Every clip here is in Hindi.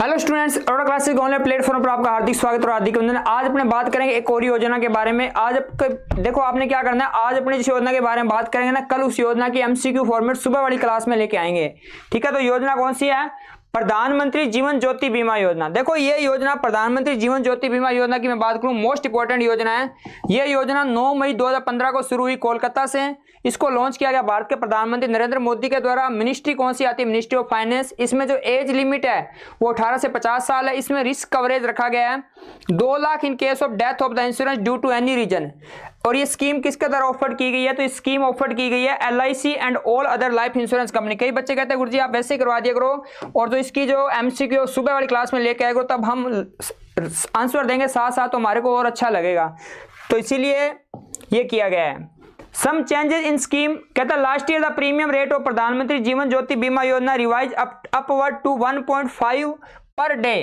Hello students, Arora classes online platform पर आपका हार्दिक स्वागत और हार्दिक अभिनंदन। आज अपने बात करेंगे एक और योजना के बारे में। आज देखो आपने क्या करना है, आज अपने जिस योजना के बारे में बात करेंगे ना, कल उस योजना की एमसीक्यू फॉर्मेट सुबह वाली क्लास में लेके आएंगे। ठीक है, तो योजना कौन सी है? प्रधानमंत्री जीवन ज्योति बीमा योजना। देखो ये योजना प्रधानमंत्री जीवन ज्योति बीमा योजना की मैं बात करूं, मोस्ट इंपोर्टेंट योजना है। ये योजना 9 मई 2015 को शुरू हुई कोलकाता से। इसको लॉन्च किया गया भारत के प्रधानमंत्री नरेंद्र मोदी के द्वारा। मिनिस्ट्री कौन सी आती है? Ministry of finance. इसमें जो एज लिमिट है वो 18 से 50 साल है। इसमें रिस्क कवरेज रखा गया है 2 lakh in case of death of the insurance due to any reason. और ये स्कीम किसके द्वारा ऑफर की गई है? तो स्कीम ऑफर की गई है LIC and all other life insurance company. कई बच्चे कहते हैं गुरुजी आप वैसे ही करवा दिया करो, और जो इसकी जो MCQ सुबह वाली क्लास में लेके आएगा तब हम आंसर देंगे साथ साथ, तो हमारे को और अच्छा लगेगा, तो इसीलिए ये किया गया है। सम चेंजेस इन स्कीम, कहता है last year the premium rate of प्रधानमंत्री जीवन ज्योति बीमा योजना revise upward to 1.5 per day,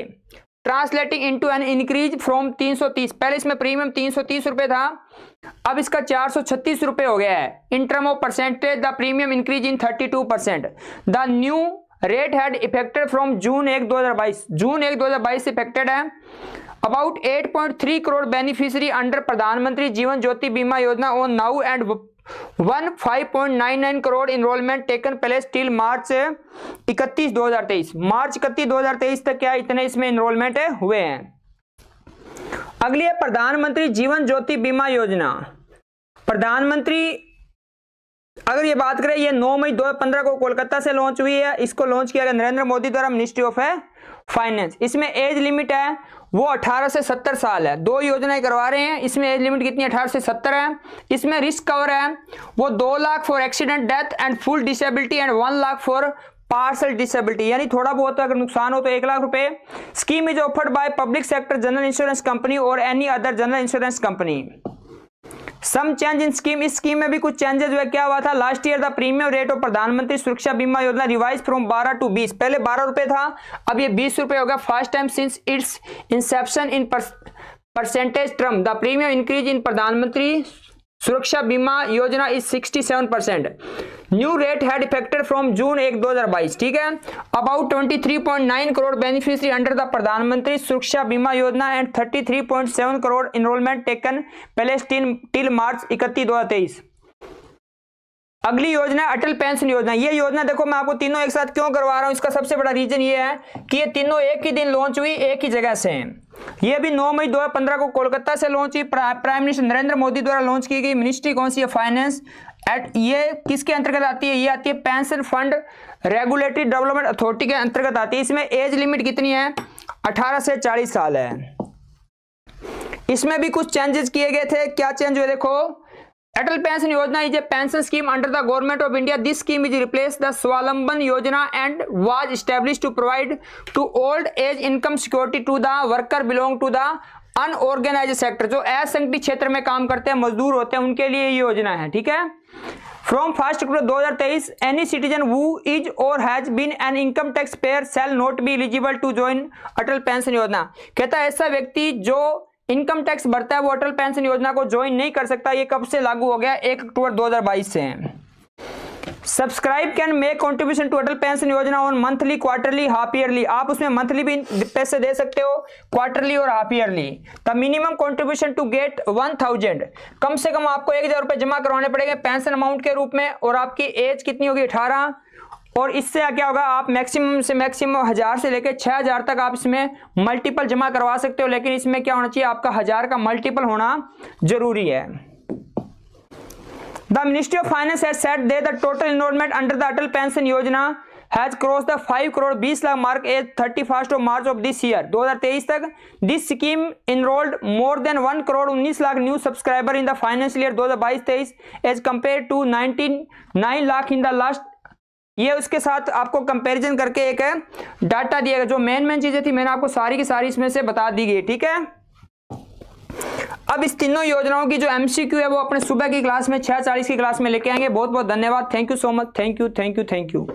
translating into an increase from 330। पहले इसमें प्रीमियम 330 रुपए था, अब इसका 436 रुपए हो गया है। In term of percentage the premium increase in 32%। The new rate had effected from June 1 2022। जून 1 2022 से इफेक्टेड है। अबाउट 8.3 करोड़ बेनिफिशियरी अंडर प्रधानमंत्री जीवन Jyoti Bima Yojana on now and 5.99 crore enrolment taken place till March 31 2023। March 31 2023 तक क्या इतने इसमें इनरोलमेंट हुए हैं। अगली है प्रधानमंत्री जीवन ज्योति बीमा योजना। प्रधानमंत्री अगर ये बात करें, ये 9 मई 2015 को कोलकाता से लॉन्च हुई है। इसको लॉन्च किया गया नरेंद्र मोदी द्वारा, मिनिस्ट्री ऑफ फाइनेंस। इसमें एज लिमिट है वो 18 से 70 साल है। 2 योजनाएं करवा रहे हैं, इसमें एज लिमिट कितनी 18 से 70 है। इसमें रिस्क कवर है वो 2 lakh for accident death and full disability and 1 lakh for parcel disability, यानी थोड़ा बहुत अगर नुकसान हो तो 1 लाख रुपए। Scheme is offered by public sector general insurance company और any other general insurance company. Some change in scheme, इस स्कीम में भी कुछ चेंजेस हुए। क्या हुआ था? Last year the premium rate of Pradhan Mantri Suraksha Bima योजना रिवाइज फ्रॉम 12 टू 20। पहले 12 रुपए था, अब ये 20 रुपए हो गया। First time since its inception in percentage term the premium increase in Pradhan Mantri Suraksha Bima Yojana is 67%। New rate had effected from June 1 2022। ठीक है, about 23.9 crore beneficiary under the Pradhan Mantri Suraksha Bima Yojana and 33.7 crore enrolment taken place till March 31 2023। अगली योजना अटल पेंशन योजना। ये योजना देखो मैं आपको तीनों एक साथ क्यों करवा रहा हूं, इसका सबसे बड़ा रीजन ये है कि ये तीनों एक ही दिन लॉन्च हुई, एक ही जगह से। ये भी 9 मई 2015 को कोलकाता से लॉन्च हुई, प्राइम मिनिस्टर नरेंद्र मोदी द्वारा लॉन्च की गई। मिनिस्ट्री कौन सी है? फाइनेंस। ये किसके अंतर्गत आती है? ये आती है pension fund regulatory development authority के अंतर्गत आती है। इसमें एज लिमिट कितनी है? 18 से 40 साल है। इसमें भी कुछ चेंजेस किए गए थे। क्या चेंज हुए देखो। Atal pension Yojana is a pension scheme under the government of India. This scheme is replace the Swavalamban Yojana and was established to provide to old age income security to the worker belong to the unorganised sector. जो असंगठित क्षेत्र में काम करते हैं, मजदूर होते हैं, उनके लिए ये योजना है। ठीक है, from 1 October 2023 any citizen who is or has been an income tax payer shall not be eligible to join Atal pension Yojana. कहता है ऐसा व्यक्ति जो इनकम टैक्स भरता है वो अटल पेंशन योजना को ज्वाइन नहीं कर सकता। ये कब से लागू हो गया? 1 अक्टूबर 2022 से। Subscribe can make contribution to Atal pension Yojana on monthly, quarterly, half yearly. आप उसमें मंथली भी पैसे दे सकते हो, क्वार्टरली और half yearly. The minimum contribution to get 1000, कम से कम आपको 1000 रुपए जमा करवाने पड़ेंगे पेंशन अमाउंट के रूप में। और आपकी एज कितनी होगी? 18। और इससे क्या होगा, आप मैक्सिमम से मैक्सिमम 1000 से लेकर 6000 तक आप इसमें मल्टीपल जमा करवा सकते हो। लेकिन इसमें क्या होना चाहिए? आपका 1000 का मल्टीपल होना जरूरी है। The ministry of finance has said that the total enrolment under the Atal pension Yojana has crossed the 5 crore 20 lakh mark as 31 of March of this year 2023 तक। This scheme enrolled more than 1 crore 19 lakh new subscriber in the financial year 2022-23 as compare to 9 lakh in the last. ये उसके साथ आपको कंपैरिजन करके एक डाटा दिया गया। जो मेन चीजें थी मैंने आपको सारी की सारी इसमें से बता दी गई। ठीक है, अब इस तीनों योजनाओं की जो MCQ है वो अपने सुबह की क्लास में 6:40 की क्लास में लेके आएंगे। बहुत बहुत धन्यवाद। Thank you so much. Thank you.